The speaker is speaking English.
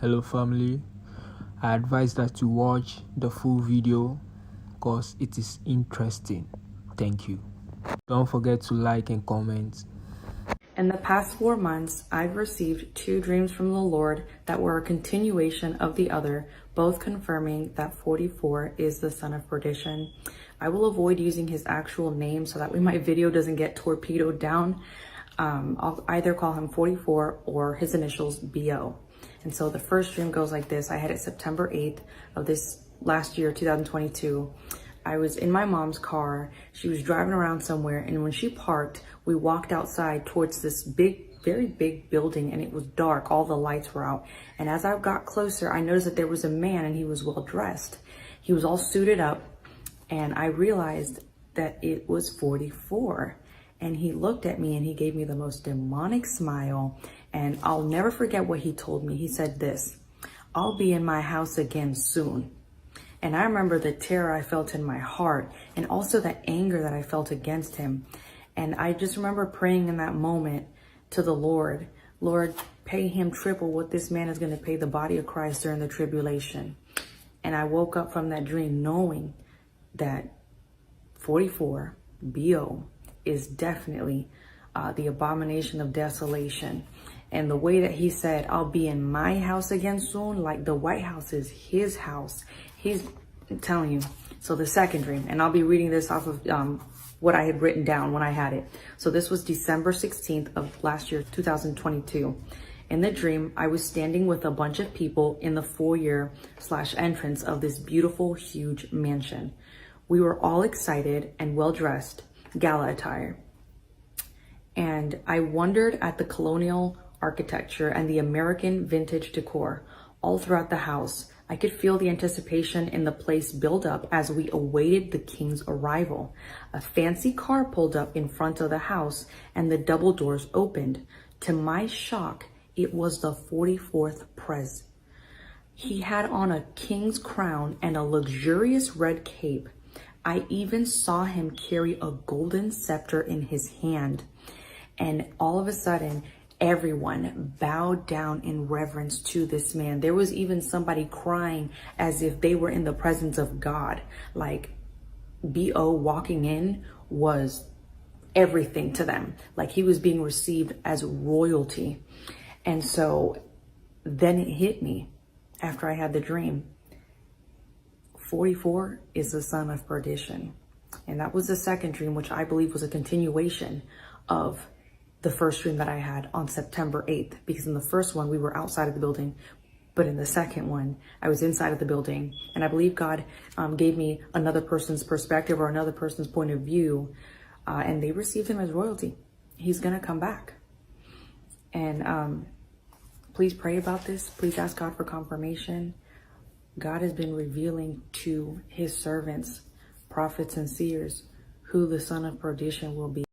Hello family, I advise that you watch the full video because it is interesting. Thank you. Don't forget to like and comment. In the past 4 months, I've received 2 dreams from the Lord that were a continuation of the other, both confirming that 44 is the son of Perdition. I will avoid using his actual name so that way my video doesn't get torpedoed down. I'll either call him 44 or his initials BO. And so the first dream goes like this. I had it September 8th of this last year, 2022. I was in my mom's car. She was driving around somewhere, and when she parked, we walked outside towards this big, very big building, and it was dark. All the lights were out. And as I got closer, I noticed that there was a man, and he was well dressed. He was all suited up, and I realized that it was 44. And he looked at me and he gave me the most demonic smile. And I'll never forget what he told me. He said this, "I'll be in my house again soon." And I remember the terror I felt in my heart and also the anger that I felt against him. And I just remember praying in that moment to the Lord, "Lord, pay him triple what this man is going to pay the body of Christ during the tribulation." And I woke up from that dream knowing that 44, BO, is definitely the abomination of desolation. And the way that he said, "I'll be in my house again soon," like the White House is his house. I'm telling you. So the second dream, and I'll be reading this off of what I had written down when I had it. So this was December 16th of last year, 2022. In the dream, I was standing with a bunch of people in the foyer/entrance of this beautiful, huge mansion. We were all excited and well-dressed, gala attire. And I wondered at the colonial architecture and the American vintage decor all throughout the house. I could feel the anticipation in the place build up as we awaited the king's arrival. A fancy car pulled up in front of the house and the double doors opened. To my shock, it was the 44th Prez. He had on a king's crown and a luxurious red cape. I even saw him carry a golden scepter in his hand. And all of a sudden, everyone bowed down in reverence to this man. There was even somebody crying as if they were in the presence of God. Like BO walking in was everything to them. Like he was being received as royalty. And so then it hit me after I had the dream. 44 is the son of Perdition. And that was the second dream, which I believe was a continuation of the first dream that I had on September 8th. Because in the first one, we were outside of the building. But in the second one, I was inside of the building. And I believe God gave me another person's perspective or another person's point of view. And they received him as royalty. He's going to come back. And please pray about this. Please ask God for confirmation. God has been revealing to his servants, prophets and seers, who the son of Perdition will be.